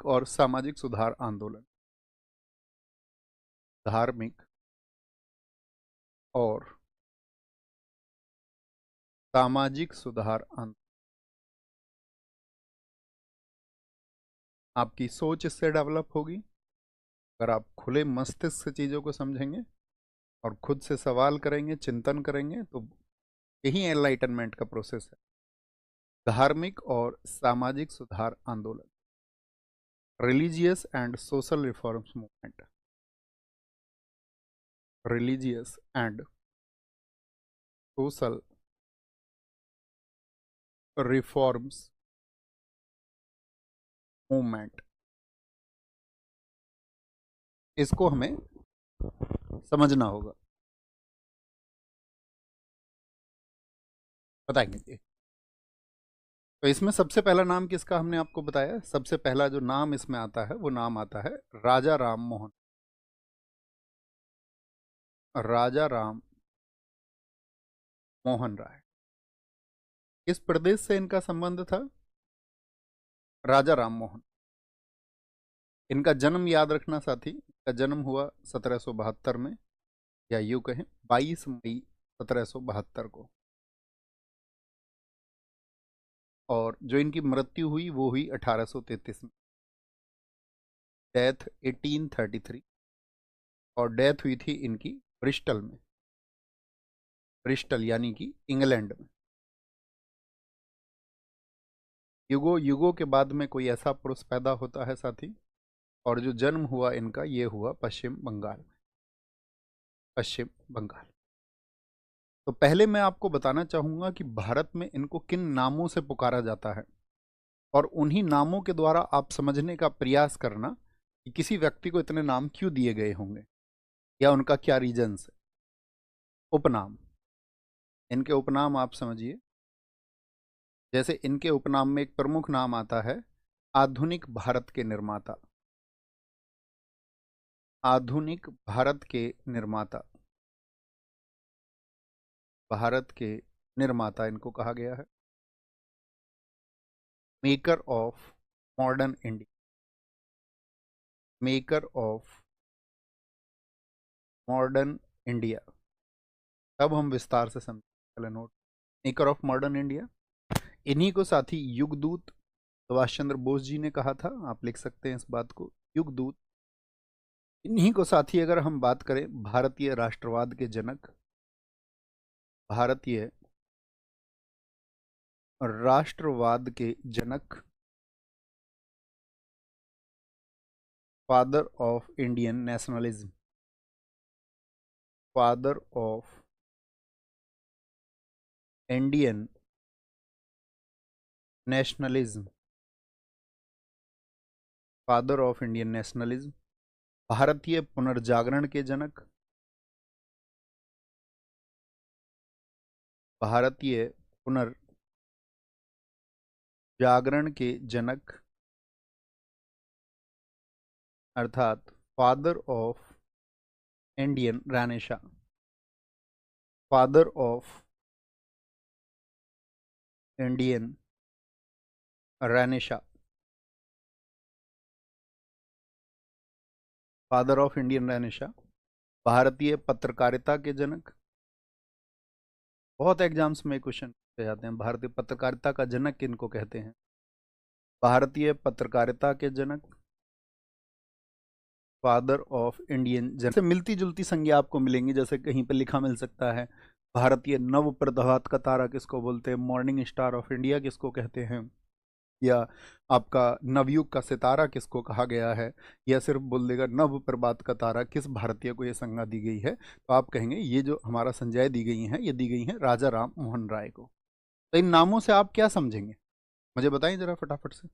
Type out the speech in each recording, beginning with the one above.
और सामाजिक सुधार आंदोलन। धार्मिक और सामाजिक सुधार आंदोलन। आपकी सोच इससे डेवलप होगी अगर आप खुले मस्तिष्क से चीज़ों को समझेंगे और खुद से सवाल करेंगे, चिंतन करेंगे, तो यही एनलाइटनमेंट का प्रोसेस है। धार्मिक और सामाजिक सुधार आंदोलन, religious and social reforms movement. Religious and social reforms movement, इसको हमें समझना होगा। बताएंगे ये। तो इसमें सबसे पहला नाम किसका हमने आपको बताया? सबसे पहला जो नाम इसमें आता है वो नाम आता है राजा राम मोहन। राजा राम मोहन राय। किस प्रदेश से इनका संबंध था? राजा राम मोहन। इनका जन्म याद रखना साथी, इनका जन्म हुआ 1772 में, या यूं कहें 22 मई 1772 को। और जो इनकी मृत्यु हुई वो हुई 1833 में। डेथ 1833, और डेथ हुई थी इनकी ब्रिस्टल में। ब्रिस्टल यानी कि इंग्लैंड में। युगों युगों के बाद में कोई ऐसा पुरुष पैदा होता है साथी, और जो जन्म हुआ इनका ये हुआ पश्चिम बंगाल में। पश्चिम बंगाल। तो पहले मैं आपको बताना चाहूंगा कि भारत में इनको किन नामों से पुकारा जाता है, और उन्हीं नामों के द्वारा आप समझने का प्रयास करना कि किसी व्यक्ति को इतने नाम क्यों दिए गए होंगे या उनका क्या रीजंस है। उपनाम, इनके उपनाम आप समझिए। जैसे इनके उपनाम में एक प्रमुख नाम आता है आधुनिक भारत के निर्माता। आधुनिक भारत के निर्माता, भारत के निर्माता इनको कहा गया है। Maker of modern India, maker of modern India. तब हम विस्तार से समझें। पहले note, maker of modern India. इन्हीं को साथी युगदूत सुभाष चंद्र बोस जी ने कहा था, आप लिख सकते हैं इस बात को, युगदूत। इन्हीं को साथी अगर हम बात करें भारतीय राष्ट्रवाद के जनक, भारतीय राष्ट्रवाद के जनक, father of Indian nationalism, father of Indian nationalism, father of Indian nationalism. भारतीय पुनर्जागरण के जनक, भारतीय पुनर्जागरण के जनक, अर्थात father of Indian renaissance, father of Indian renaissance, father of Indian renaissance. भारतीय पत्रकारिता के जनक, बहुत एग्जाम्स में क्वेश्चन पूछे जाते हैं, भारतीय पत्रकारिता का जनक किनको कहते हैं? भारतीय पत्रकारिता के जनक, फादर ऑफ इंडियन जैसे मिलती जुलती संज्ञा आपको मिलेंगी। जैसे कहीं पर लिखा मिल सकता है भारतीय नव प्रभात का तारा किसको बोलते हैं, मॉर्निंग स्टार ऑफ इंडिया किसको कहते हैं, या आपका नवयुग का सितारा किसको कहा गया है, या सिर्फ बोल देगा नव प्रभात का तारा, किस भारतीय को ये संज्ञा दी गई है, तो आप कहेंगे ये जो हमारा संज्ञा दी गई है ये दी गई है राजा राम मोहन राय को। तो इन नामों से आप क्या समझेंगे मुझे बताएं जरा फटाफट से।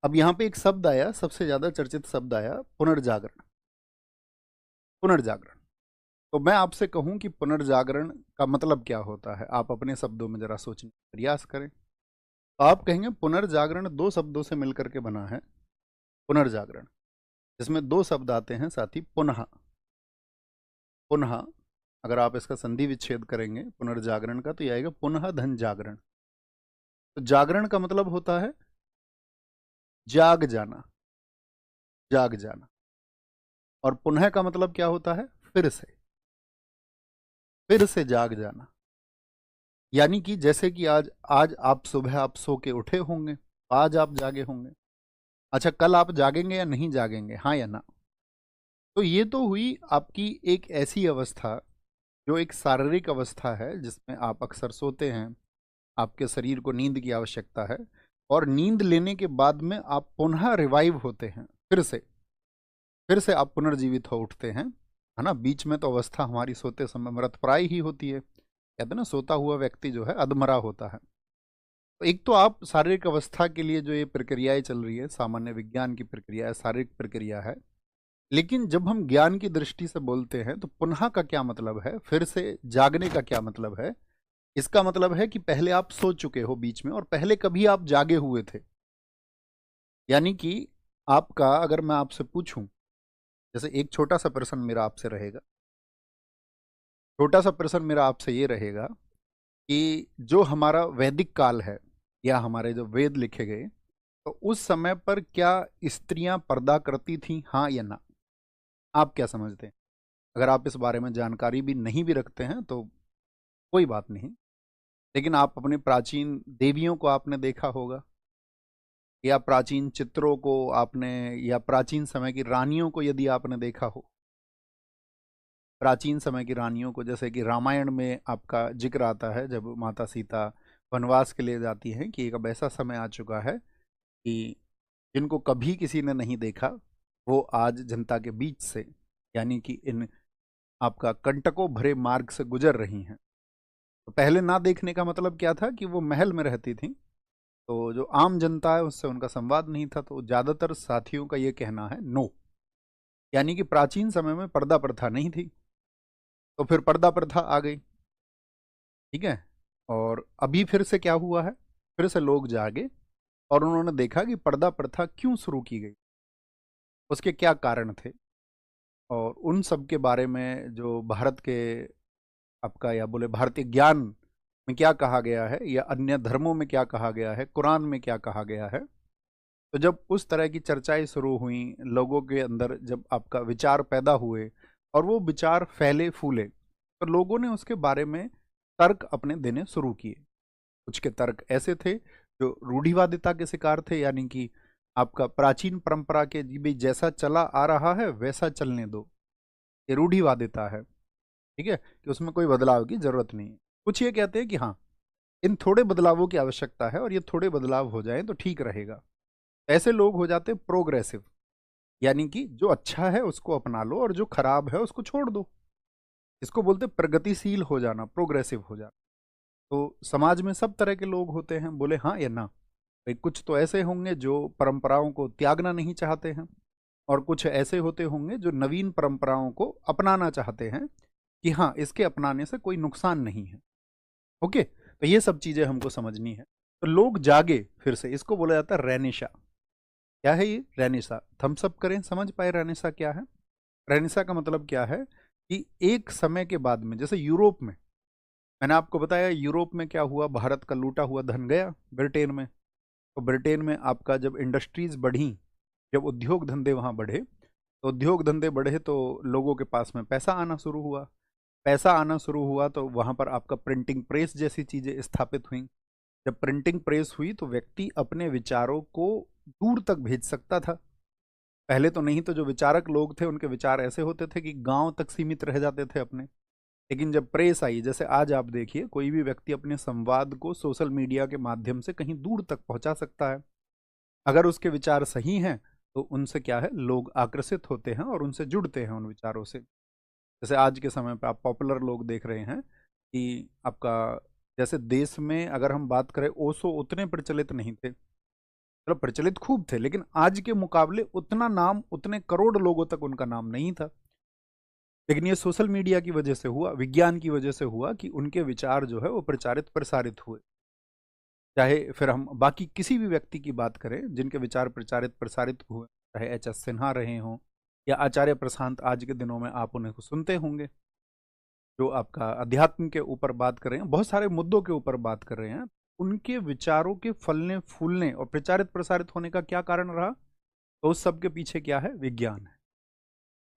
अब यहाँ पे एक शब्द आया, सबसे ज्यादा चर्चित शब्द आया, पुनर्जागरण। पुनर्जागरण, तो मैं आपसे कहूं कि पुनर्जागरण का मतलब क्या होता है, आप अपने शब्दों में जरा सोचने का प्रयास करें। तो आप कहेंगे पुनर्जागरण दो शब्दों से मिलकर के बना है। पुनर्जागरण, इसमें दो शब्द आते हैं साथी, पुनः। पुनः, अगर आप इसका संधि विच्छेद करेंगे पुनर्जागरण का तो ये आएगा पुनः धन जागरण। तो जागरण का मतलब होता है जाग जाना, जाग जाना। और पुनः का मतलब क्या होता है? फिर से जाग जाना। यानी कि जैसे कि आज आज आप सुबह आप सो के उठे होंगे, आज आप जागे होंगे। अच्छा, कल आप जागेंगे या नहीं जागेंगे, हाँ या ना? तो ये तो हुई आपकी एक ऐसी अवस्था जो एक शारीरिक अवस्था है, जिसमें आप अक्सर सोते हैं, आपके शरीर को नींद की आवश्यकता है, और नींद लेने के बाद में आप पुनः रिवाइव होते हैं, फिर से आप पुनर्जीवित हो उठते हैं, है ना? बीच में तो अवस्था हमारी सोते समय मृतप्राय ही होती है। कहते हैं ना, सोता हुआ व्यक्ति जो है अधमरा होता है। तो एक तो आप शारीरिक अवस्था के लिए जो ये प्रक्रियाएं चल रही है, सामान्य विज्ञान की प्रक्रिया है, शारीरिक प्रक्रिया है। लेकिन जब हम ज्ञान की दृष्टि से बोलते हैं तो पुनः का क्या मतलब है, फिर से जागने का क्या मतलब है? इसका मतलब है कि पहले आप सो चुके हो बीच में, और पहले कभी आप जागे हुए थे। यानी कि आपका, अगर मैं आपसे पूछूं, जैसे एक छोटा सा प्रश्न मेरा आपसे रहेगा, छोटा सा प्रश्न मेरा आपसे ये रहेगा कि जो हमारा वैदिक काल है, या हमारे जो वेद लिखे गए, तो उस समय पर क्या स्त्रियां पर्दा करती थीं, हाँ या ना? आप क्या समझते हैं? अगर आप इस बारे में जानकारी भी नहीं भी रखते हैं तो कोई बात नहीं, लेकिन आप अपने प्राचीन देवियों को आपने देखा होगा, या प्राचीन चित्रों को आपने, या प्राचीन समय की रानियों को यदि आपने देखा हो, प्राचीन समय की रानियों को, जैसे कि रामायण में आपका जिक्र आता है जब माता सीता वनवास के लिए जाती हैं, कि एक अब ऐसा समय आ चुका है कि जिनको कभी किसी ने नहीं देखा, वो आज जनता के बीच से, यानी कि इन आपका कंटकों भरे मार्ग से गुजर रही हैं। तो पहले ना देखने का मतलब क्या था कि वो महल में रहती थी, तो जो आम जनता है उससे उनका संवाद नहीं था। तो ज़्यादातर साथियों का ये कहना है नो, यानी कि प्राचीन समय में पर्दा प्रथा नहीं थी, तो फिर पर्दा प्रथा आ गई, ठीक है। और अभी फिर से क्या हुआ है, फिर से लोग जागे और उन्होंने देखा कि पर्दा प्रथा क्यों शुरू की गई, उसके क्या कारण थे, और उन सब के बारे में जो भारत के आपका, या बोले भारतीय ज्ञान में क्या कहा गया है, या अन्य धर्मों में क्या कहा गया है, कुरान में क्या कहा गया है। तो जब उस तरह की चर्चाएं शुरू हुई, लोगों के अंदर जब आपका विचार पैदा हुए और वो विचार फैले फूले, तो लोगों ने उसके बारे में तर्क अपने देने शुरू किए। कुछ के तर्क ऐसे थे जो रूढ़िवादिता के शिकार थे, यानी कि आपका प्राचीन परंपरा के जी भाई जैसा चला आ रहा है वैसा चलने दो, ये रूढ़िवादिता है, ठीक है, कि उसमें कोई बदलाव की जरूरत नहीं है। कुछ ये कहते हैं कि हाँ, इन थोड़े बदलावों की आवश्यकता है और ये थोड़े बदलाव हो जाएं तो ठीक रहेगा। ऐसे लोग हो जाते प्रोग्रेसिव, यानी कि जो अच्छा है उसको अपना लो और जो खराब है उसको छोड़ दो। इसको बोलते प्रगतिशील हो जाना, प्रोग्रेसिव हो जाना। तो समाज में सब तरह के लोग होते हैं, बोले हाँ या ना? भाई कुछ तो ऐसे होंगे जो परंपराओं को त्यागना नहीं चाहते हैं, और कुछ ऐसे होते होंगे जो नवीन परंपराओं को अपनाना चाहते हैं, कि हाँ इसके अपनाने से कोई नुकसान नहीं है। ओके, तो ये सब चीजें हमको समझनी है। तो लोग जागे फिर से, इसको बोला जाता है रेनिशा। क्या है ये रेनिशा? थम्स अप करें, समझ पाए रेनिशा क्या है? रेनिशा का मतलब क्या है कि एक समय के बाद में, जैसे यूरोप में, मैंने आपको बताया यूरोप में क्या हुआ, भारत का लूटा हुआ धन गया ब्रिटेन में। तो ब्रिटेन में आपका जब इंडस्ट्रीज बढ़ी, जब उद्योग धंधे वहाँ बढ़े, तो उद्योग धंधे बढ़े तो लोगों के पास में पैसा आना शुरू हुआ। पैसा आना शुरू हुआ तो वहाँ पर आपका प्रिंटिंग प्रेस जैसी चीज़ें स्थापित हुई। जब प्रिंटिंग प्रेस हुई तो व्यक्ति अपने विचारों को दूर तक भेज सकता था। पहले तो नहीं, तो जो विचारक लोग थे उनके विचार ऐसे होते थे कि गांव तक सीमित रह जाते थे अपने। लेकिन जब प्रेस आई, जैसे आज आप देखिए, कोई भी व्यक्ति अपने संवाद को सोशल मीडिया के माध्यम से कहीं दूर तक पहुंचा सकता है। अगर उसके विचार सही हैं तो उनसे क्या है, लोग आकर्षित होते हैं और उनसे जुड़ते हैं उन विचारों से। जैसे आज के समय पे आप पॉपुलर लोग देख रहे हैं कि आपका, जैसे देश में अगर हम बात करें, ओशो उतने प्रचलित नहीं थे, मतलब प्रचलित खूब थे, लेकिन आज के मुकाबले उतना नाम, उतने करोड़ लोगों तक उनका नाम नहीं था। लेकिन ये सोशल मीडिया की वजह से हुआ, विज्ञान की वजह से हुआ, कि उनके विचार जो है वो प्रचारित प्रसारित हुए। चाहे फिर हम बाकी किसी भी व्यक्ति की बात करें जिनके विचार प्रचारित प्रसारित हुए, चाहे एच एस सिन्हा रहे हों या आचार्य प्रशांत, आज के दिनों में आप उन्हें सुनते होंगे, जो आपका अध्यात्म के ऊपर बात कर रहे हैं, बहुत सारे मुद्दों के ऊपर बात कर रहे हैं। उनके विचारों के फलने फूलने और प्रचारित प्रसारित होने का क्या कारण रहा? तो उस सब के पीछे क्या है? विज्ञान है।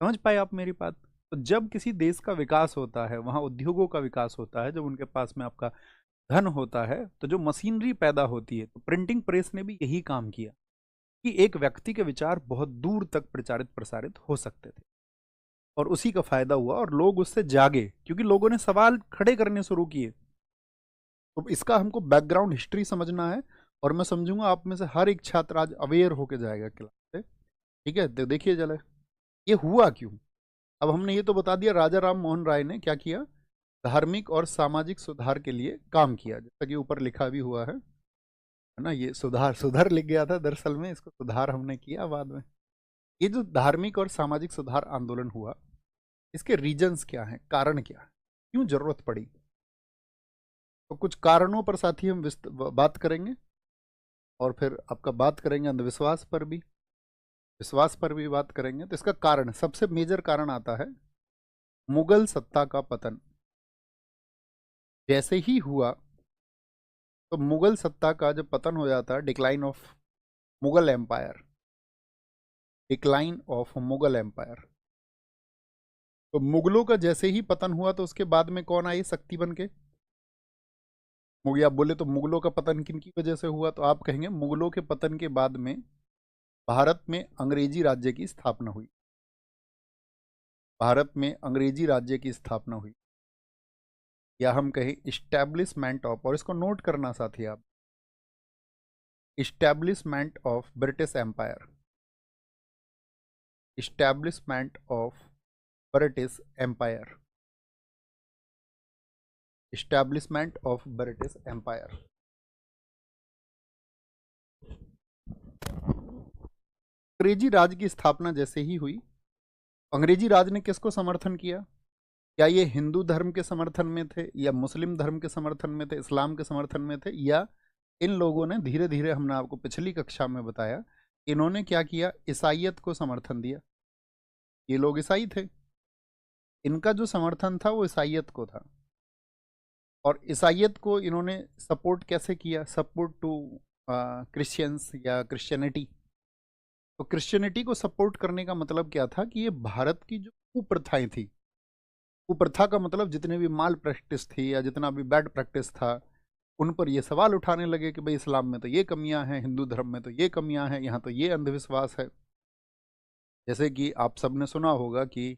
समझ पाए आप मेरी बात? तो जब किसी देश का विकास होता है, वहाँ उद्योगों का विकास होता है, जब उनके पास में आपका धन होता है, तो जो मशीनरी पैदा होती है, तो प्रिंटिंग प्रेस ने भी यही काम किया कि एक व्यक्ति के विचार बहुत दूर तक प्रचारित प्रसारित हो सकते थे, और उसी का फायदा हुआ और लोग उससे जागे क्योंकि लोगों ने सवाल खड़े करने शुरू किए। तो इसका हमको बैकग्राउंड हिस्ट्री समझना है, और मैं समझूंगा आप में से हर एक छात्र आज अवेयर होके जाएगा क्लास से। ठीक है, तो देखिए जरा ये हुआ क्यों। अब हमने ये तो बता दिया राजा राम मोहन राय ने क्या किया, धार्मिक और सामाजिक सुधार के लिए काम किया, जैसा कि ऊपर लिखा भी हुआ है ना। ये सुधार सुधार लिख गया था, दरअसल में इसको सुधार हमने किया बाद में। ये जो धार्मिक और सामाजिक सुधार आंदोलन हुआ, इसके रीजंस क्या हैं, कारण क्या है, क्यों जरूरत पड़ी, तो कुछ कारणों पर साथी हम बात करेंगे, और फिर आपका बात करेंगे अंधविश्वास पर भी, विश्वास पर भी बात करेंगे। तो इसका कारण, सबसे मेजर कारण आता है मुगल सत्ता का पतन। जैसे ही हुआ तो मुगल सत्ता का जब पतन हो जाता है, decline of Mughal empire, decline of Mughal empire, तो मुगलों का जैसे ही पतन हुआ तो उसके बाद में कौन आई शक्ति बन के? आप बोले तो मुगलों का पतन किन की वजह से हुआ, तो आप कहेंगे मुगलों के पतन के बाद में भारत में अंग्रेजी राज्य की स्थापना हुई। भारत में अंग्रेजी राज्य की स्थापना हुई, या हम कहें इस्टेब्लिशमेंट ऑफ, और इसको नोट करना साथी आप, establishment of British empire, establishment of British empire, establishment of British empire. अंग्रेजी राज की स्थापना जैसे ही हुई, अंग्रेजी राज ने किसको समर्थन किया? क्या ये हिंदू धर्म के समर्थन में थे, या मुस्लिम धर्म के समर्थन में थे, इस्लाम के समर्थन में थे, या इन लोगों ने धीरे धीरे, हमने आपको पिछली कक्षा में बताया, इन्होंने क्या किया, ईसाइयत को समर्थन दिया। ये लोग ईसाई थे, इनका जो समर्थन था वो ईसाइयत को था, और ईसाइयत को इन्होंने सपोर्ट कैसे किया? सपोर्ट टू क्रिश्चियंस या क्रिश्चियनिटी। तो क्रिश्चियनिटी को सपोर्ट करने का मतलब क्या था कि ये भारत की जो कुप्रथाएं थी, कुप्रथा का मतलब जितने भी माल प्रैक्टिस थी या जितना भी बैड प्रैक्टिस था, उन पर ये सवाल उठाने लगे कि भाई इस्लाम में तो ये कमियां हैं, हिंदू धर्म में तो ये कमियां हैं, यहाँ तो ये अंधविश्वास है। जैसे कि आप सबने सुना होगा कि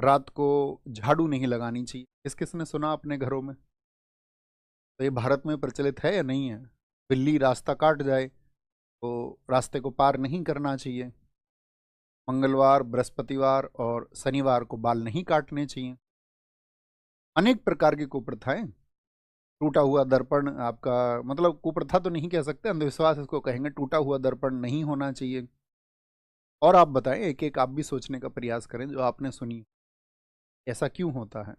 रात को झाड़ू नहीं लगानी चाहिए, किस किसने सुना अपने घरों में? तो ये भारत में प्रचलित है या नहीं है? बिल्ली रास्ता काट जाए तो रास्ते को पार नहीं करना चाहिए, मंगलवार, बृहस्पतिवार और शनिवार को बाल नहीं काटने चाहिए, अनेक प्रकार की कुप्रथाएं। टूटा हुआ दर्पण, आपका मतलब कुप्रथा तो नहीं कह सकते, अंधविश्वास इसको कहेंगे, टूटा हुआ दर्पण नहीं होना चाहिए। और आप बताएं, एक एक आप भी सोचने का प्रयास करें जो आपने सुनी, ऐसा क्यों होता है।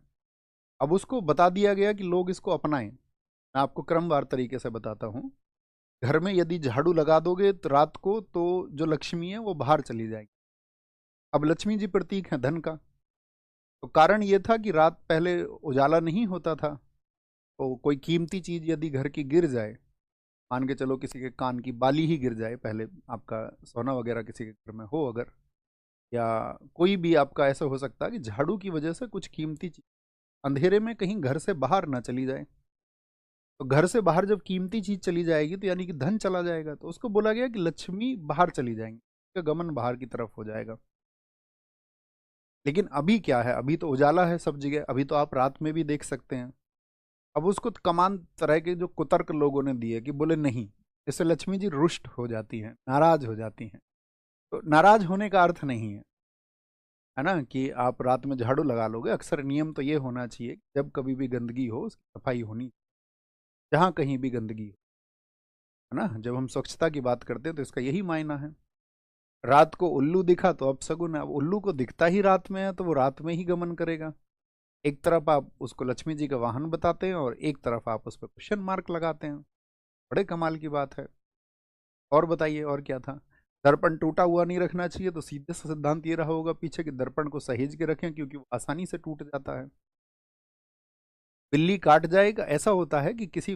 अब उसको बता दिया गया कि लोग इसको अपनाएं। मैं आपको क्रमवार तरीके से बताता हूँ। घर में यदि झाड़ू लगा दोगे तो रात को, तो जो लक्ष्मी है वो बाहर चली जाएगी। अब लक्ष्मी जी प्रतीक है धन का, तो कारण ये था कि रात पहले उजाला नहीं होता था, तो कोई कीमती चीज यदि घर की गिर जाए, मान के चलो किसी के कान की बाली ही गिर जाए, पहले आपका सोना वगैरह किसी के घर में हो अगर, या कोई भी आपका ऐसा हो सकता है कि झाड़ू की वजह से कुछ कीमती चीज अंधेरे में कहीं घर से बाहर ना चली जाए, तो घर से बाहर जब कीमती चीज चली जाएगी तो यानी कि धन चला जाएगा, तो उसको बोला गया कि लक्ष्मी बाहर चली जाएंगी, उसका गमन बाहर की तरफ हो जाएगा। लेकिन अभी क्या है, अभी तो उजाला है सब जगह, अभी तो आप रात में भी देख सकते हैं। अब उसको कमान तरह के जो कुतर्क लोगों ने दिए कि बोले नहीं, इससे लक्ष्मी जी रुष्ट हो जाती हैं, नाराज हो जाती हैं। तो नाराज होने का अर्थ नहीं है ना कि आप रात में झाड़ू लगा लोगे। अक्सर नियम तो ये होना चाहिए, जब कभी भी गंदगी हो उसकी सफाई होनी, जहाँ कहीं भी गंदगी हो, है ना। जब हम स्वच्छता की बात करते हैं तो इसका यही मायना है। रात को उल्लू दिखा तो अब शगुन है, अब उल्लू को दिखता ही रात में है तो वो रात में ही गमन करेगा। एक तरफ आप उसको लक्ष्मी जी का वाहन बताते हैं और एक तरफ आप उस पर क्वेश्चन मार्क लगाते हैं। बड़े कमाल की बात है। और बताइए और क्या था? दर्पण टूटा हुआ नहीं रखना चाहिए, तो सीधे से सिद्धांत ये रहा होगा पीछे कि दर्पण को सहेज के रखें क्योंकि वो आसानी से टूट जाता है। बिल्ली काट जाएगा, ऐसा होता है कि किसी